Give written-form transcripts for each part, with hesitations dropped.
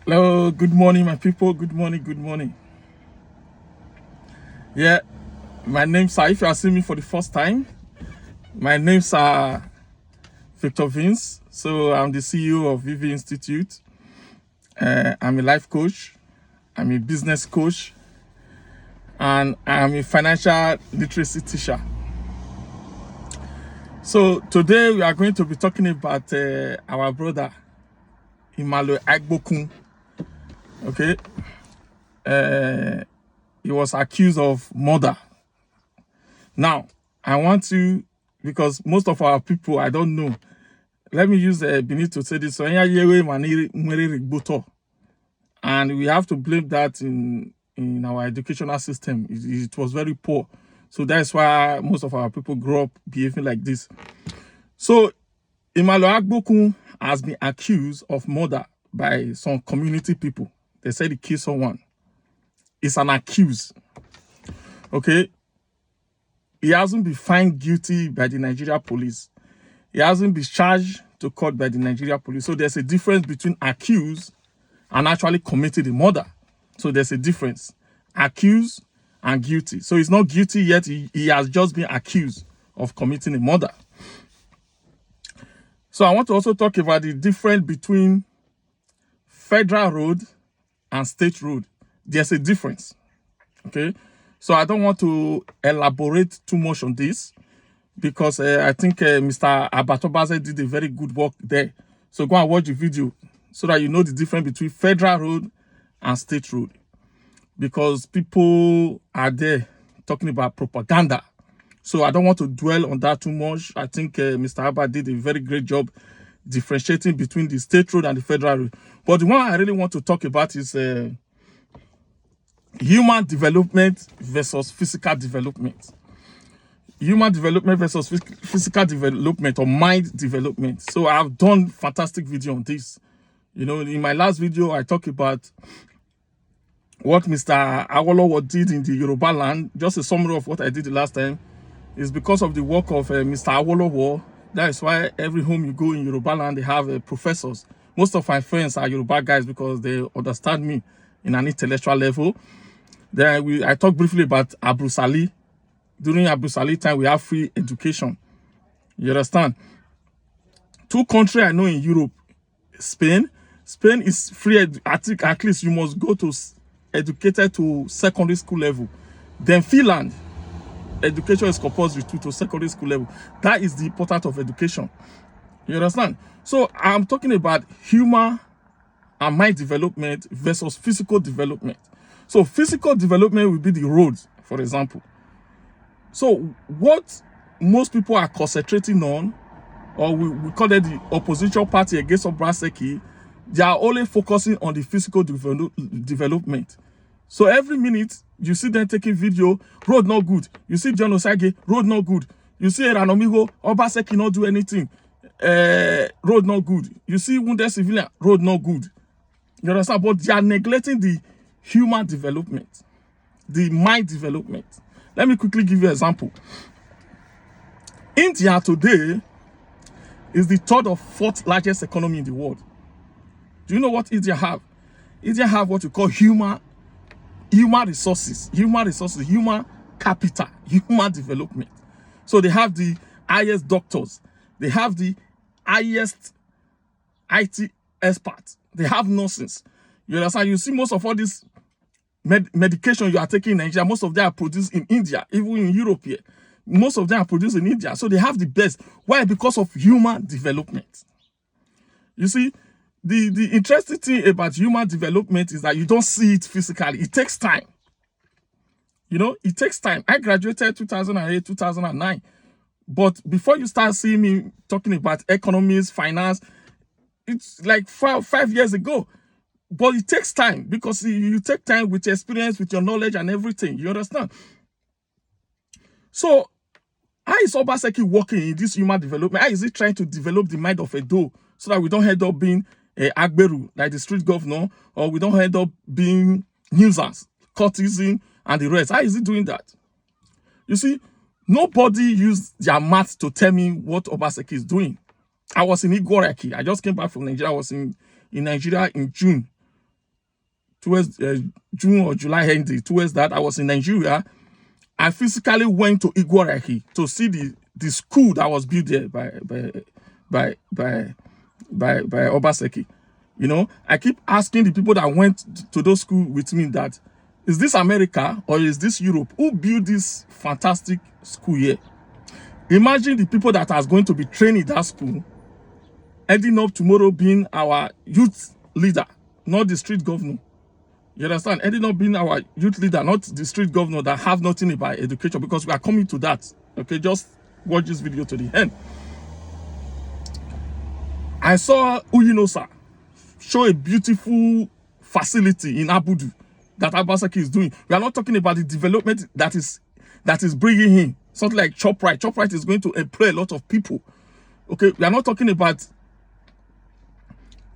Hello, good morning, my people. Good morning, good morning. Yeah, my name's if you are seeing me for the first time, my name's Victor Vince. So I'm the CEO of VV Institute. I'm a life coach, I'm a business coach, and I'm a financial literacy teacher. So today we are going to be talking about our brother, Emmanuel Agbogun. Okay, he was accused of murder. Now, I want to, because most of our people, I don't know. Let me use Benin to say this. And we have to blame that in our educational system. It was very poor. So that's why most of our people grow up behaving like this. So, Emmanuel Agbogun has been accused of murder by some community people. They said he killed someone. It's an accuse. Okay? He hasn't been found guilty by the Nigeria police. He hasn't been charged to court by the Nigeria police. So there's a difference between accused and actually committed a murder. So there's a difference. Accused and guilty. So he's not guilty yet. He has just been accused of committing a murder. So I want to also talk about the difference between federal road and state road. There's a difference. Okay? So I don't want to elaborate too much on this because I think Mr. Abatobaze did a very good work there. So go and watch the video so that you know the difference between federal road and state road. Because people are there talking about propaganda. So I don't want to dwell on that too much. I think Mr. Abba did a very great job differentiating between the state road and the federal road. But the one I really want to talk about is human development versus physical development. Human development versus physical development or mind development. So I've done fantastic video on this. You know, in my last video, I talked about what Mr. Awolowo did in the Yoruba land. Just a summary of what I did the last time. Is because of the work of Mr. Awolowo. That is why every home you go in Yoruba land, they have professors. Most of my friends are Yoruba guys because they understand me in an intellectual level. Then I talked briefly about Abu Sali. During Abu Sali time, we have free education. You understand? Two countries I know in Europe, Spain. Spain is free. I think at least you must go to educated to secondary school level. Then Finland, education is compulsory to secondary school level. That is the importance of education. You understand? So I'm talking about human and mind development versus physical development. So physical development will be the roads, for example. So what most people are concentrating on, or we call it the opposition party against Obaseki, they are only focusing on the physical development. So every minute, you see them taking video, road not good. You see John Osage, road not good. You see Eranomigo, Obaseki not do anything, road not good. You see wounded civilian, road not good. You understand? But they are neglecting the human development, the mind development. Let me quickly give you an example. India today is the third or fourth largest economy in the world. Do you know what India have? India have what we call human resources, human capital, human development. So they have the highest doctors, they have the highest IT experts, they have nurses. You understand? You see most of all this medication you are taking in Nigeria, most of them are produced in India, even in Europe here. Most of them are produced in India. So they have the best. Why? Because of human development. You see, the interesting thing about human development is that you don't see it physically. It takes time. You know, it takes time. I graduated 2008, 2009. But before you start seeing me talking about economics, finance, it's like 5 years ago. But it takes time because you take time with your experience, with your knowledge and everything. You understand? So, how is Obaseki working in this human development? How is he trying to develop the mind of a doe so that we don't end up being Agberu, like the street governor, or we don't end up being nuisance, courtesan, and the rest? How is he doing that? You see, nobody used their math to tell me what Obaseki is doing. I was in Igoraki. I just came back from Nigeria. I was in Nigeria in June towards June or July ending, towards that, I was in Nigeria. I physically went to Igwaraki to see the school that was built there by Obaseki. You know, I keep asking the people that went to those schools with me that, is this America or is this Europe? Who built this fantastic school here? Imagine the people that are going to be trained in that school, ending up tomorrow being our youth leader, not the street governor. You understand? Ending up being our youth leader, not the street governor that have nothing about education, because we are coming to that. Okay, just watch this video to the end. I saw Uyinosa show a beautiful facility in Abudu that Obaseki is doing. We are not talking about the development that is bringing in something like ShopRite. ShopRite is going to employ a lot of people. Okay, we are not talking about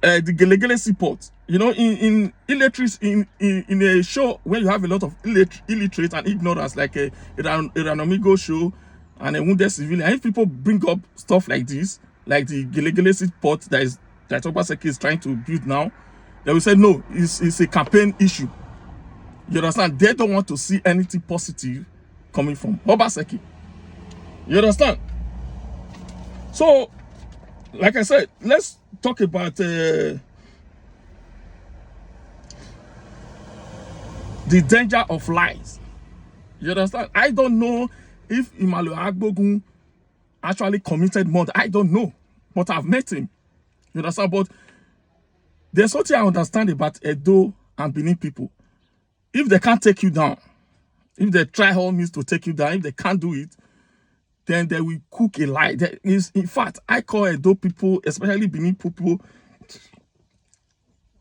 the Gelegele seaport. You know, in illiteracy, in a show where you have a lot of illiterate and ignorance, like a Ranomigo show and a wounded civilian, and if people bring up stuff like this, like the Gelegele seaport that Obaseki is trying to build now, they will say no, it's a campaign issue. You understand? They don't want to see anything positive coming from Obaseki. You understand? So, like I said, let's talk about the danger of lies. You understand? I don't know if Emmanuel Agbogun actually committed murder. I don't know, but I've met him. You understand? But there's something I understand about Edo and Benin people. If they can't take you down, if they try all means to take you down, if they can't do it, then they will cook a lie. There is, in fact, I call Edo people, especially Benin people,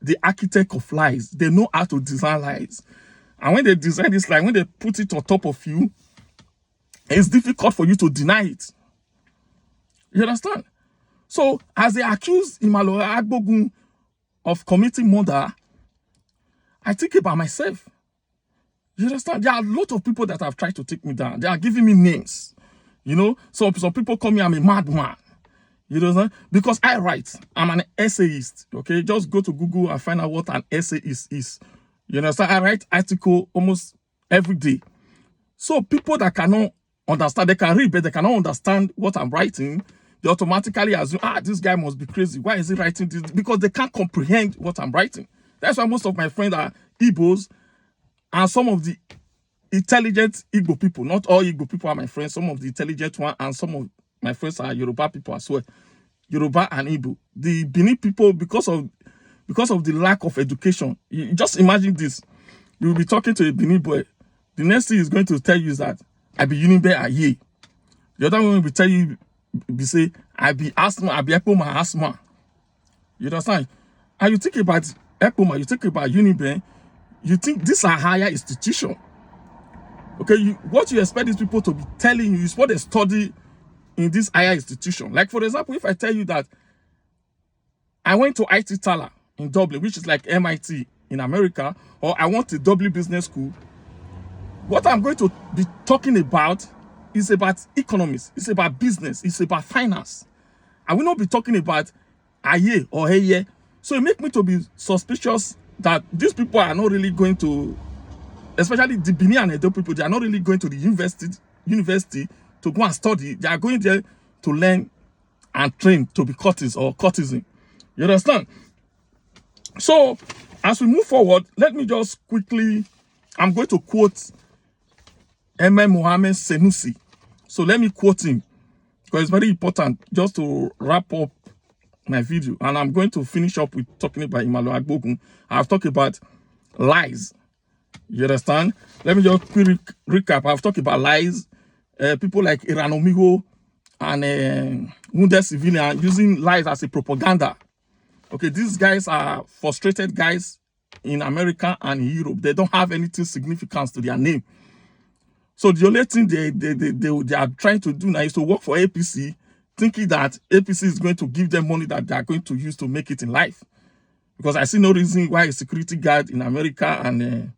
the architect of lies. They know how to design lies. And when they design this lie, when they put it on top of you, it's difficult for you to deny it. You understand? So, as they accuse Emmanuel Agbogun of committing murder, I think about myself. You understand? There are a lot of people that have tried to take me down. They are giving me names. You know, some people call me I'm a madman. You know, because I write. I'm an essayist. Okay, just go to Google and find out what an essayist is. You understand? I write article almost every day. So people that cannot understand, they can read, but they cannot understand what I'm writing. They automatically assume, this guy must be crazy. Why is he writing this? Because they can't comprehend what I'm writing. That's why most of my friends are Igbos, and some of the intelligent Igbo people. Not all Igbo people are my friends. Some of the intelligent ones, and some of my friends are Yoruba people as well. Yoruba and Igbo. The Benin people, because of the lack of education, you just imagine this. You will be talking to a Benin boy. The next thing he's going to tell you is that I be Unibe Aye. The other one will tell you, be say, I be asthma, I be Ekpoma asthma. You understand? And you think about Ekpoma, you think about Unibe, you think these are higher institutions. Okay, what you expect these people to be telling you is what they study in this higher institution. Like, for example, if I tell you that I went to IT Tala in Dublin, which is like MIT in America, or I went to Dublin Business School, what I'm going to be talking about is about economics, it's about business, it's about finance. I will not be talking about Aye or Heye. So it makes me to be suspicious that these people are not really going to, especially the Benin and Edo people, they are not really going to the university to go and study. They are going there to learn and train to be courtiers or courtesan. You understand? So, as we move forward, let me just quickly, I'm going to quote Emmanuel Mohammed Senusi. So let me quote him, because it's very important just to wrap up my video. And I'm going to finish up with talking about Emmanuel Agbogun. I've talked about lies. You understand? Let me just quickly recap. I've talked about lies. People like Iranomigo and wounded civilian using lies as a propaganda. Okay, these guys are frustrated guys in America and in Europe. They don't have anything significant to their name. So the only thing they are trying to do now is to work for APC, thinking that APC is going to give them money that they are going to use to make it in life. Because I see no reason why a security guard in America and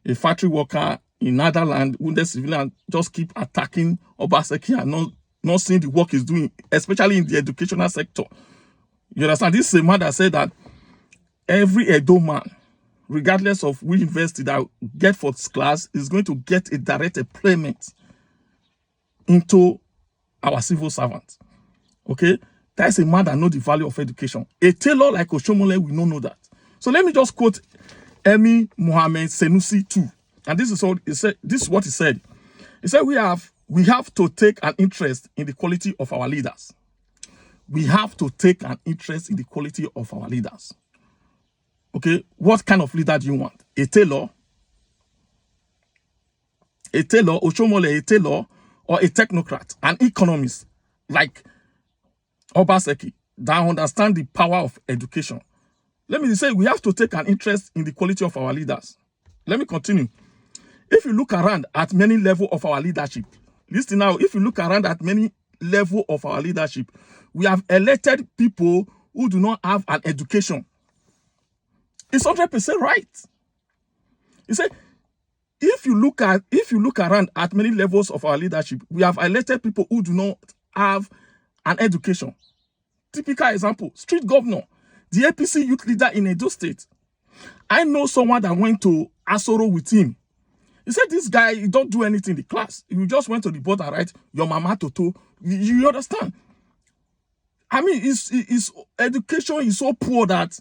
a factory worker in Netherlands, wounded civilian, just keep attacking Obaseki and not seeing the work he's doing, especially in the educational sector. You understand? This is a man that said that every Edo man regardless of which university that get first class, is going to get a direct employment into our civil servants. Okay? That is a man that knows the value of education. A tailor like Oshomole will not know that. So let me just quote Emi Mohammed Senusi too. And this is all he said. This is what he said. He said, we have to take an interest in the quality of our leaders. We have to take an interest in the quality of our leaders. Okay, what kind of leader do you want? A tailor, Oshomole, a tailor, or a technocrat, an economist like Obaseki that understand the power of education? Let me say, we have to take an interest in the quality of our leaders. Let me continue. If you look around at many levels of our leadership, listen now, if you look around at many levels of our leadership, we have elected people who do not have an education. It's 100% right. He said, if you look around at many levels of our leadership, we have elected people who do not have an education. Typical example, street governor, the APC youth leader in Edo State. I know someone that went to Asoro with him. He said, this guy, he don't do anything in the class. He just went to the board and write, your mama toto. You understand? I mean, his education is so poor that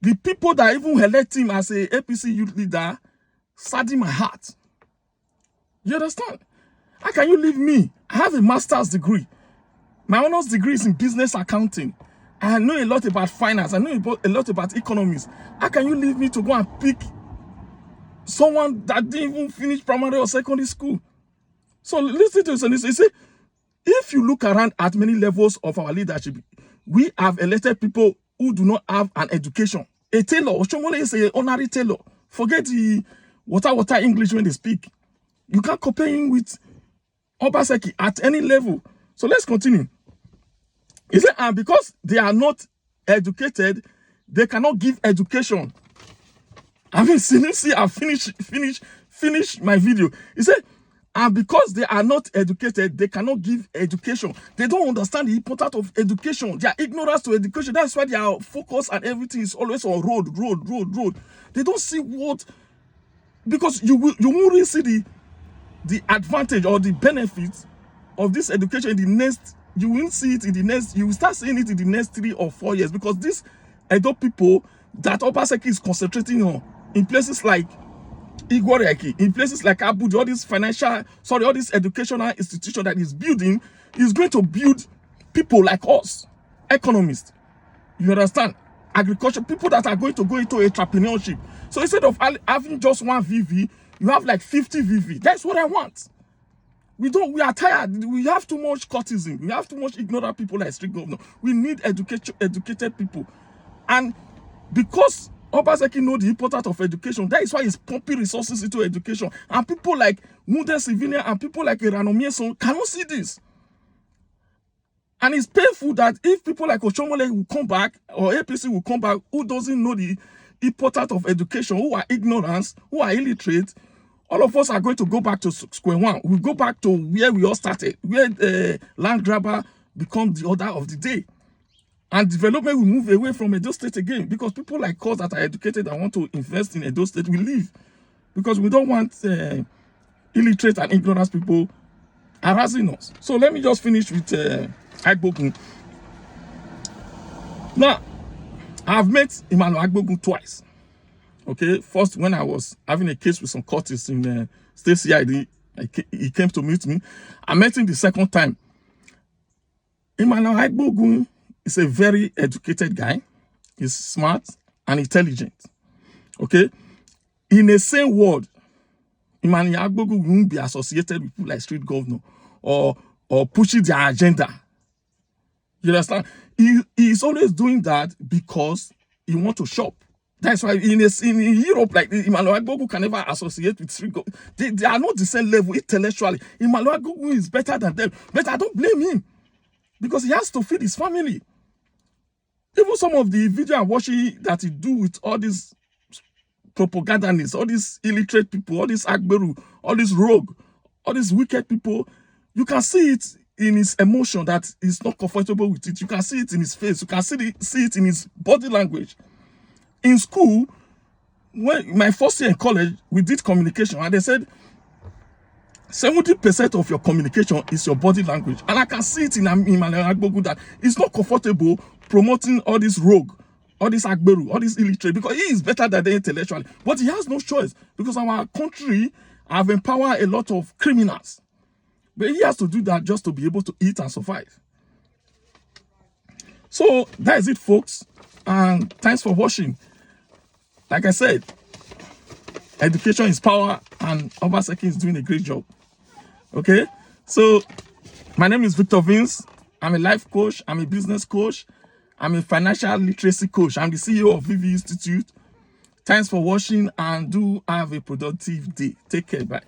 the people that even elect him as a APC youth leader sadden my heart. You understand? How can you leave me? I have a master's degree. My honors degree is in business accounting. I know a lot about finance. I know a lot about economics. How can you leave me to go and pick someone that didn't even finish primary or secondary school? So listen to this. He said, if you look around at many levels of our leadership, we have elected people who do not have an education. A tailor, Oshomole is an honorary tailor. Forget the water English when they speak. You can't compare him with Obaseki at any level. So let's continue. He said, and because they are not educated, they cannot give education. I mean, see, I finish my video. He said, and because they are not educated, they cannot give education. They don't understand the importance of education. They are ignorant to education. That's why their focus and everything is always on road. They don't see what, because you won't really see the advantage or the benefits of this education in the next. You won't see it in the next. You will start seeing it in the next 3 or 4 years, because these Edo people that Obaseki is concentrating on in places like Igoreki, in places like Abuja, all this educational institution that is building is going to build people like us, economists. You understand? Agriculture, people that are going to go into entrepreneurship. So instead of having just one VV, you have like 50 VV. That's what I want. We are tired. We have too much courtesan. We have too much ignorant people like street governor. We need educated people. And because Obaseki know the importance of education, that is why he's pumping resources into education. And people like Mude Civilian and people like Eranomieson cannot see this. And it's painful that if people like Oshomole will come back, or APC will come back, who doesn't know the importance of education, who are ignorant, who are illiterate, all of us are going to go back to square one. We'll go back to where we all started, where land grabber become the order of the day. And development will move away from Edo State again, because people like us that are educated and want to invest in Edo State will leave, because we don't want illiterate and ignorant people harassing us. So let me just finish with Agbogun. Now, I've met Emmanuel Agbogun twice. Okay, first when I was having a case with some cultists in State CID, he came to meet me. I met him the second time. Emmanuel Agbogun is a very educated guy. He's smart and intelligent. Okay, in the same word, Emmanuel Agbogun won't be associated with people like street governor or pushing their agenda. You understand? He's always doing that because he wants to shop. That's why in Europe, like Emmanuel Agbogun can never associate with street governor. They are not the same level intellectually. Emmanuel Agbogun is better than them, but I don't blame him, because he has to feed his family. Even some of the video I'm watching that he do with all these propagandists, all these illiterate people, all these Agberu, all these rogue, all these wicked people, you can see it in his emotion that he's not comfortable with it. You can see it in his face. You can see it in his body language. In school, when my first year in college, we did communication, and they said 70% of your communication is your body language. And I can see it in Emmanuel Agbogun that it's not comfortable promoting all this rogue, all this Agberu, all this illiterate, because he is better than them intellectually. But he has no choice, because our country have empowered a lot of criminals. But he has to do that just to be able to eat and survive. So that is it, folks. And thanks for watching. Like I said, education is power, and Obaseki is doing a great job. Okay, so my name is Victor Vince. I'm a life coach, I'm a business coach, I'm a financial literacy coach. I'm the CEO of VV Institute. Thanks for watching, and do have a productive day. Take care. Bye.